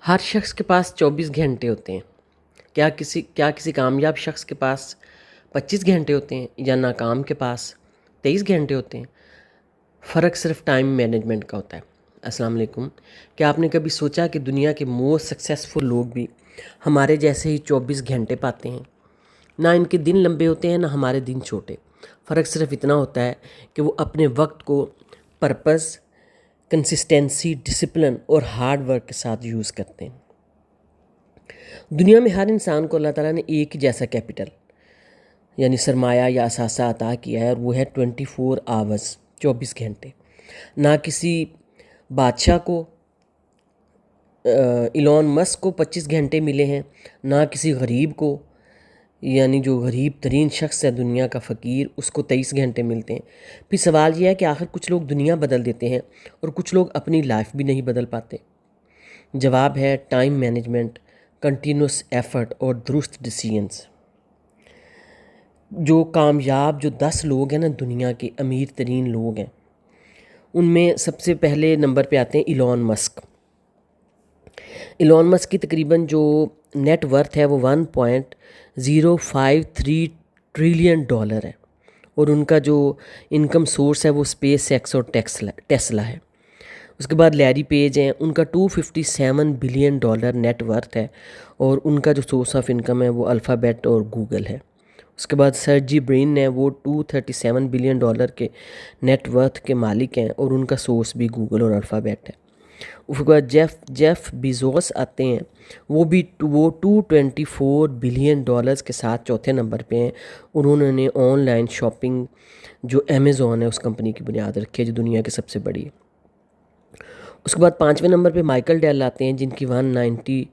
ہر شخص کے پاس 24 گھنٹے ہوتے ہیں۔ کیا کسی کامیاب شخص کے پاس 25 گھنٹے ہوتے ہیں یا ناکام کے پاس 23 گھنٹے ہوتے ہیں؟ فرق صرف ٹائم مینجمنٹ کا ہوتا ہے۔ السلام علیکم۔ کیا آپ نے کبھی سوچا کہ دنیا کے موسٹ سکسیسفل لوگ بھی ہمارے جیسے ہی 24 گھنٹے پاتے ہیں؟ نہ ان کے دن لمبے ہوتے ہیں، نہ ہمارے دن چھوٹے۔ فرق صرف اتنا ہوتا ہے کہ وہ اپنے وقت کو پرپز، کنسسٹنسی، ڈسپلن اور ہارڈ ورک کے ساتھ یوز کرتے ہیں۔ دنیا میں ہر انسان کو اللہ تعالیٰ نے ایک ہی جیسا کیپٹل یعنی سرمایہ یا اثاثہ عطا کیا ہے، اور وہ ہے 24 آورز، 24 گھنٹے۔ نہ کسی بادشاہ کو ایلون مسک کو 25 گھنٹے ملے ہیں، نہ کسی غریب کو، یعنی جو غریب ترین شخص ہے دنیا کا، فقیر، اس کو 23 گھنٹے ملتے ہیں۔ پھر سوال یہ ہے کہ آخر کچھ لوگ دنیا بدل دیتے ہیں اور کچھ لوگ اپنی لائف بھی نہیں بدل پاتے۔ جواب ہے ٹائم مینجمنٹ، کنٹینیوس ایفرٹ اور درست ڈیسیژنز۔ جو کامیاب 10 لوگ ہیں نا، دنیا کے امیر ترین لوگ ہیں، ان میں سب سے پہلے نمبر پہ آتے ہیں ایلون مسک۔ ایلون مسک کی تقریباً جو نیٹ ورتھ ہے وہ 1.053 ٹریلین ڈالر ہے، اور ان کا جو انکم سورس ہے وہ اسپیس ایکس اور ٹیسلا ہے۔ اس کے بعد لیری پیج ہیں، ان کا 257 بلین ڈالر نیٹ ورتھ ہے، اور ان کا جو سورس آف انکم ہے وہ الفابیٹ اور گوگل ہے۔ اس کے بعد سرجی برین ہیں، وہ 237 بلین ڈالر کے نیٹ ورتھ کے مالک ہیں، اور ان کا سورس بھی گوگل اور الفابیٹ ہے۔ اس کے بعد جیف بیزوس آتے ہیں، وہ 224 بلین ڈالرز کے ساتھ چوتھے نمبر پہ ہیں، اور انہوں نے آن لائن شاپنگ جو امیزون ہے اس کمپنی کی بنیاد رکھی ہے، جو دنیا کی سب سے بڑی ہے۔ اس کے بعد 5ویں نمبر پہ مائیکل ڈیل آتے ہیں، جن کی 190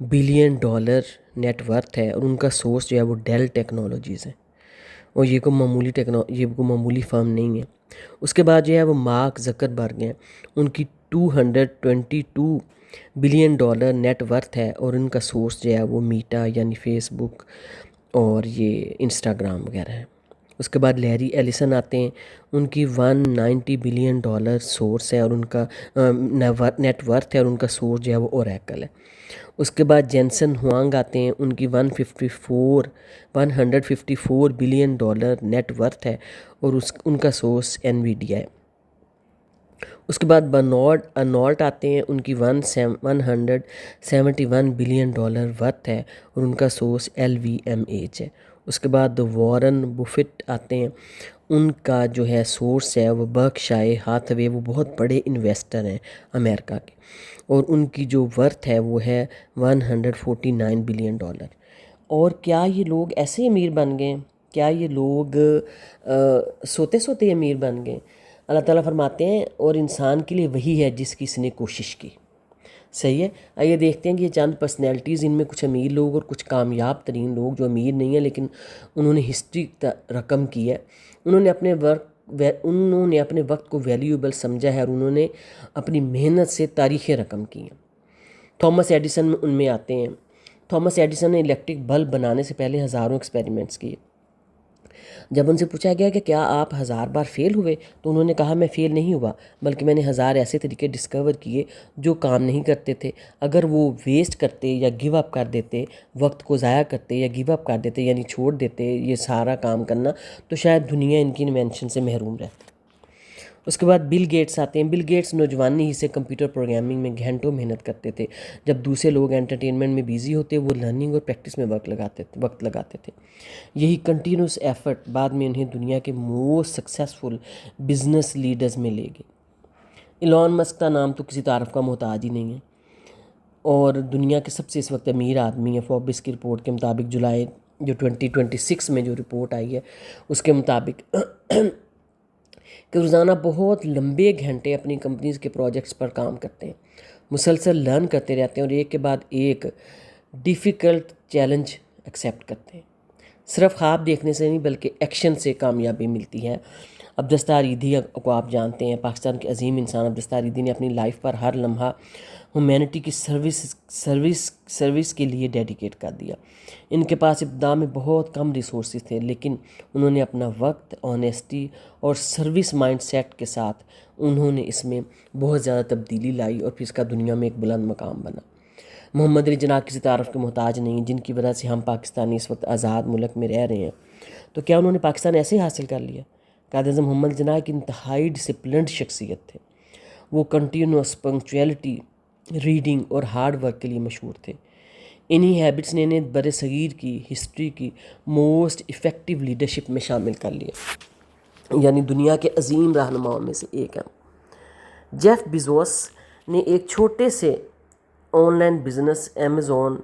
بلین ڈالر نیٹ ورتھ ہے، اور ان کا سورس جو ہے وہ ڈیل ٹیکنالوجیز ہے، اور یہ کوئی معمولی فرم نہیں ہے۔ اس کے بعد جو ہے وہ مارک زکربرگ ہیں، ان کی 222 بلین ڈالر نیٹ ورتھ ہے، اور ان کا سورس جو ہے وہ میٹا یعنی فیس بک اور یہ انسٹاگرام وغیرہ ہے۔ اس کے بعد لیری ایلیسن آتے ہیں، ان کی 190 بلین ڈالر سورس ہے، اور ان کا نیٹ ورتھ ہے، اور ان کا سورس جو ہے وہ اوریکل ہے۔ اس کے بعد جینسن ہوانگ آتے ہیں، ان کی 154 بلین ڈالر نیٹ ورتھ ہے، اور ان کا سورس انویڈیا ہے۔ اس کے بعد برنارڈ ارنولٹ آتے ہیں، ان کی 171 بلین ڈالر ورتھ ہے، اور ان کا سورس LVMH ہے۔ اس کے بعد وارن بفٹ آتے ہیں، ان کا جو ہے سورس ہے وہ برکشائر ہاتھوے، وہ بہت بڑے انویسٹر ہیں امریکہ کے، اور ان کی جو ورتھ ہے وہ ہے 149 بلین ڈالر۔ اور کیا یہ لوگ ایسے امیر بن گئے؟ کیا یہ لوگ سوتے سوتے امیر بن گئے؟ اللہ تعالیٰ فرماتے ہیں اور انسان کے لیے وہی ہے جس کی اس نے کوشش کی۔ صحیح ہے۔ آئیے دیکھتے ہیں کہ یہ چند پرسنالٹیز، ان میں کچھ امیر لوگ اور کچھ کامیاب ترین لوگ جو امیر نہیں ہیں لیکن انہوں نے ہسٹری رقم کی ہے، انہوں نے اپنے وقت کو ویلیوبل سمجھا ہے، اور انہوں نے اپنی محنت سے تاریخیں رقم کی ہیں۔ تھامس ایڈیسن ان میں آتے ہیں۔ تھامس ایڈیسن نے الیکٹرک بلب بنانے سے پہلے ہزاروں ایکسپیریمنٹس کیے۔ جب ان سے پوچھا گیا کہ کیا آپ 1000 بار فیل ہوئے، تو انہوں نے کہا میں فیل نہیں ہوا، بلکہ میں نے 1000 ایسے طریقے ڈسکور کیے جو کام نہیں کرتے تھے۔ اگر وہ ویسٹ کرتے یا گیو اپ کر دیتے، وقت کو ضائع کرتے یا گیو اپ کر دیتے یعنی چھوڑ دیتے یہ سارا کام کرنا، تو شاید دنیا ان کی انوینشن سے محروم رہتی۔ اس کے بعد بل گیٹس آتے ہیں۔ بل گیٹس نوجوانی ہی سے کمپیوٹر پروگرامنگ میں گھنٹوں محنت کرتے تھے، جب دوسرے لوگ انٹرٹینمنٹ میں بیزی ہوتے وہ لرننگ اور پریکٹس میں وقت لگاتے تھے۔ یہی کنٹینیوس ایفرٹ بعد میں انہیں دنیا کے موسٹ سکسیسفل بزنس لیڈرز میں لے گئے۔ ایلون مسک کا نام تو کسی تعارف کا محتاج ہی نہیں ہے، اور دنیا کے سب سے اس وقت امیر آدمی ہے۔ فوربس کی رپورٹ کے مطابق جولائی 2026 میں جو رپورٹ آئی ہے اس کے مطابق کہ روزانہ بہت لمبے گھنٹے اپنی کمپنیز کے پروجیکٹس پر کام کرتے ہیں، مسلسل لرن کرتے رہتے ہیں، اور ایک کے بعد ایک ڈیفیکلٹ چیلنج ایکسیپٹ کرتے ہیں۔ صرف خواب دیکھنے سے نہیں بلکہ ایکشن سے کامیابی ملتی ہے۔ عبدالستار ایدھی کو آپ جانتے ہیں، پاکستان کے عظیم انسان عبدالستار ایدھی نے اپنی لائف پر ہر لمحہ ہیومینٹی کی سروس کے لیے ڈیڈیکیٹ کر دیا۔ ان کے پاس ابتدا میں بہت کم ریسورسز تھے، لیکن انہوں نے اپنا وقت، آنیسٹی اور سروس مائنڈ سیٹ کے ساتھ انہوں نے اس میں بہت زیادہ تبدیلی لائی، اور پھر اس کا دنیا میں ایک بلند مقام بنا۔ محمد علی جناح کسی تعارف کے محتاج نہیں، جن کی وجہ سے ہم پاکستانی اس وقت آزاد ملک میں رہ رہے ہیں۔ تو کیا انہوں نے پاکستان ایسے ہی حاصل کر لیا؟ قائد اعظم محمد علی جناح ایک انتہائی ڈسپلنڈ شخصیت تھے۔ وہ کنٹینوس پنکچویلٹی، ریڈنگ اور ہارڈ ورک کے لیے مشہور تھے۔ انہی ہیبٹس نے انہیں بر صغیر کی ہسٹری کی موسٹ افیکٹو لیڈرشپ میں شامل کر لیا، یعنی دنیا کے عظیم رہنماؤں میں سے ایک ہیں۔ جیف بیزوس نے ایک چھوٹے سے آن لائن بزنس امیزون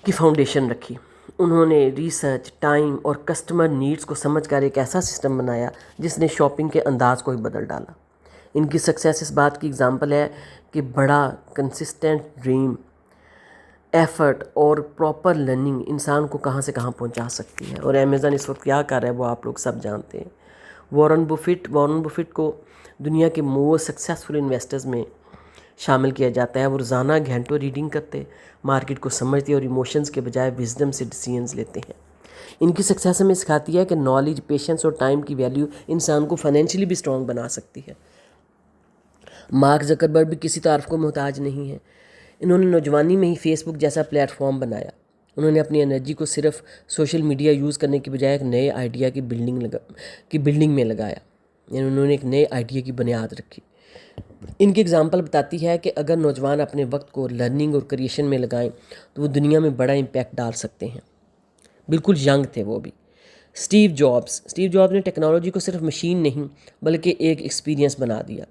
کی فاؤنڈیشن رکھی۔ انہوں نے ریسرچ، ٹائم اور کسٹمر نیڈز کو سمجھ کر ایک ایسا سسٹم بنایا جس نے شاپنگ کے انداز کو ہی بدل ڈالا۔ ان کی سکسیس اس بات کی اگزامپل ہے کہ بڑا کنسسٹنٹ ڈریم، ایفرٹ اور پراپر لرننگ انسان کو کہاں سے کہاں پہنچا سکتی ہے۔ اور امیزون اس وقت کیا کر رہا ہے وہ آپ لوگ سب جانتے ہیں۔ وارن بفٹ کو دنیا کے موسٹ سکسیسفل انویسٹرز میں شامل کیا جاتا ہے۔ وہ روزانہ گھنٹوں ریڈنگ کرتے، مارکیٹ کو سمجھتے اور ایموشنز کے بجائے وزڈم سے ڈیسیژنز لیتے ہیں۔ ان کی سکسیس ہمیں سکھاتی ہے کہ نالج، پیشنس اور ٹائم کی ویلیو انسان کو فائنینشلی بھی اسٹرانگ بنا سکتی ہے۔ مارک زکربرگ بھی کسی تعارف کو محتاج نہیں ہے۔ انہوں نے نوجوانی میں ہی فیس بک جیسا پلیٹ فارم بنایا۔ انہوں نے اپنی انرجی کو صرف سوشل میڈیا یوز کرنے کے بجائے ایک نئے آئیڈیا کی بلڈنگ میں لگایا، یعنی انہوں نے ایک نئے آئیڈیا کی بنیاد رکھی۔ ان کی اگزامپل بتاتی ہے کہ اگر نوجوان اپنے وقت کو لرننگ اور کریشن میں لگائیں تو وہ دنیا میں بڑا امپیکٹ ڈال سکتے ہیں۔ بالکل ینگ تھے وہ بھی۔ اسٹیو جابس نے ٹیکنالوجی کو صرف مشین نہیں بلکہ ایک ایکسپیرینس بنا دیا۔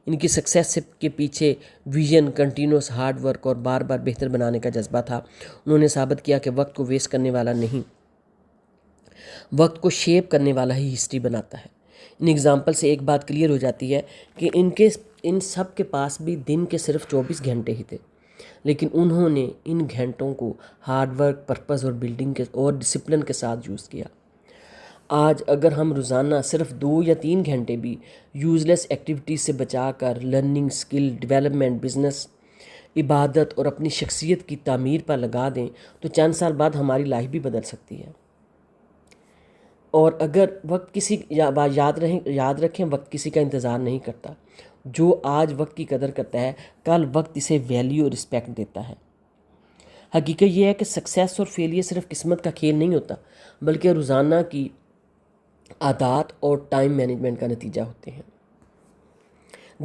ان کی سکسیس کے پیچھے ویژن، کنٹینوس ہارڈ ورک اور بار بار بہتر بنانے کا جذبہ تھا۔ انہوں نے ثابت کیا کہ وقت کو ویسٹ کرنے والا نہیں، وقت کو شیپ کرنے والا ہی ہسٹری بناتا ہے۔ ان ایگزامپل سے ایک بات کلیئر ہو جاتی ہے کہ ان سب کے پاس بھی دن کے صرف 24 گھنٹے ہی تھے، لیکن انہوں نے ان گھنٹوں کو ہارڈ ورک، پرپز اور بلڈنگ اور ڈسپلن کے ساتھ یوز کیا۔ آج اگر ہم روزانہ صرف 2 یا 3 گھنٹے بھی یوز لیس ایکٹیویٹیز سے بچا کر لرننگ، اسکل ڈیولپمنٹ، بزنس، عبادت اور اپنی شخصیت کی تعمیر پر لگا دیں تو چند سال بعد ہماری لائف بھی بدل سکتی ہے۔ اور اگر یاد رکھیں وقت کسی کا انتظار نہیں کرتا۔ جو آج وقت کی قدر کرتا ہے کل وقت اسے ویلیو اور رسپیکٹ دیتا ہے۔ حقیقت یہ ہے کہ سکسیس اور فیلئر صرف قسمت کا کھیل نہیں ہوتا بلکہ روزانہ کی عادات اور ٹائم مینجمنٹ کا نتیجہ ہوتے ہیں۔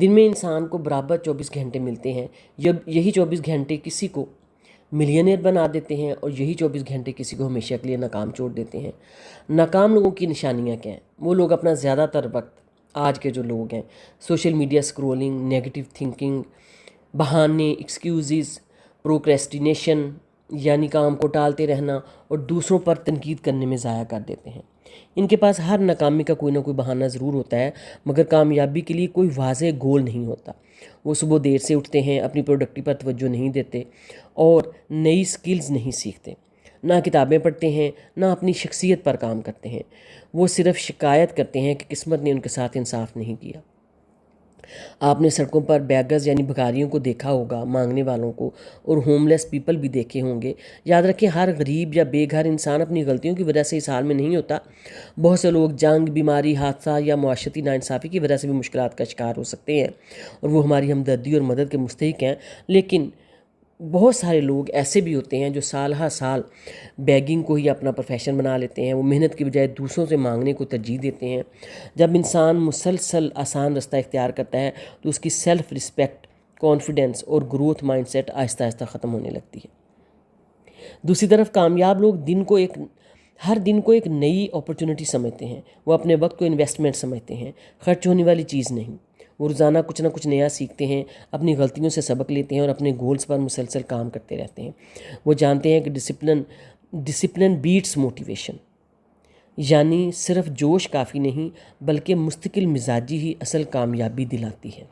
دن میں انسان کو برابر 24 گھنٹے ملتے ہیں، یہی 24 گھنٹے کسی کو ملینئر بنا دیتے ہیں اور یہی 24 گھنٹے کسی کو ہمیشہ کے لیے ناکام چھوڑ دیتے ہیں۔ ناکام لوگوں کی نشانیاں کیا ہیں؟ وہ لوگ اپنا زیادہ تر وقت، آج کے جو لوگ ہیں، social media scrolling, negative thinking, بہانے، ایکسکیوزز، پروکریسٹینیشن یعنی کام کو ٹالتے رہنا اور دوسروں پر تنقید کرنے میں ضائع کر دیتے ہیں۔ ان کے پاس ہر ناکامی کا کوئی نہ کوئی بہانہ ضرور ہوتا ہے، مگر کامیابی کے لیے کوئی واضح گول نہیں ہوتا۔ وہ صبح دیر سے اٹھتے ہیں، اپنی پروڈکٹی پر توجہ نہیں دیتے اور نئی سکلز نہیں سیکھتے، نہ کتابیں پڑھتے ہیں، نہ اپنی شخصیت پر کام کرتے ہیں۔ وہ صرف شکایت کرتے ہیں کہ قسمت نے ان کے ساتھ انصاف نہیں کیا۔ آپ نے سڑکوں پر بیگرز یعنی بھکاریوں کو دیکھا ہوگا، مانگنے والوں کو، اور ہوم لیس پیپل بھی دیکھے ہوں گے۔ یاد رکھیں ہر غریب یا بے گھر انسان اپنی غلطیوں کی وجہ سے اس حال میں نہیں ہوتا۔ بہت سے لوگ جنگ، بیماری، حادثہ یا معاشرتی ناانصافی کی وجہ سے بھی مشکلات کا شکار ہو سکتے ہیں اور وہ ہماری ہمدردی اور مدد کے مستحق ہیں، لیکن بہت سارے لوگ ایسے بھی ہوتے ہیں جو سال ہر سال بیگنگ کو ہی اپنا پروفیشن بنا لیتے ہیں۔ وہ محنت کی بجائے دوسروں سے مانگنے کو ترجیح دیتے ہیں۔ جب انسان مسلسل آسان رستہ اختیار کرتا ہے تو اس کی سیلف رسپیکٹ، کانفیڈنس اور گروتھ مائنڈ سیٹ آہستہ آہستہ ختم ہونے لگتی ہے۔ دوسری طرف کامیاب لوگ ہر دن کو ایک نئی اپرچونٹی سمجھتے ہیں۔ وہ اپنے وقت کو انویسٹمنٹ سمجھتے ہیں، خرچ ہونے والی چیز نہیں۔ وہ روزانہ کچھ نہ کچھ نیا سیکھتے ہیں، اپنی غلطیوں سے سبق لیتے ہیں اور اپنے گولز پر مسلسل کام کرتے رہتے ہیں۔ وہ جانتے ہیں کہ ڈسپلن بیٹس موٹیویشن، یعنی صرف جوش کافی نہیں بلکہ مستقل مزاجی ہی اصل کامیابی دلاتی ہے۔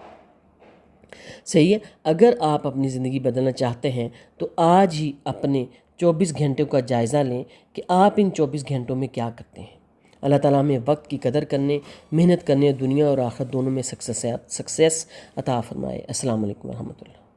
صحیح ہے؟ اگر آپ اپنی زندگی بدلنا چاہتے ہیں تو آج ہی اپنے 24 گھنٹوں کا جائزہ لیں کہ آپ ان 24 گھنٹوں میں کیا کرتے ہیں۔ اللہ تعالیٰ ہمیں وقت کی قدر کرنے، محنت کرنے، دنیا اور آخرت دونوں میں سکسیس عطا فرمائے۔ السلام علیکم ورحمۃ اللہ۔